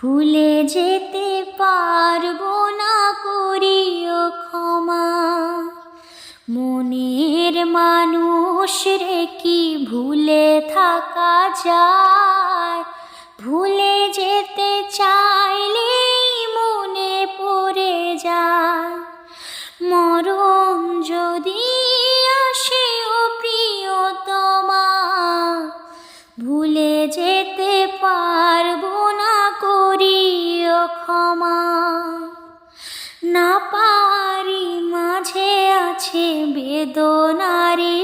ভুলে যেতে পারবো না, করিও ক্ষমা। মনের মানুষ রে কি ভুলে থাকা যায়? ভুলে যেতে চাইলেই মনে পড়ে যায়। মরণ যদি আসে ও প্রিয়তমা, ভুলে যেতে পারবো না, করিও ক্ষমা। না পারি মাঝে আছে বেদনারি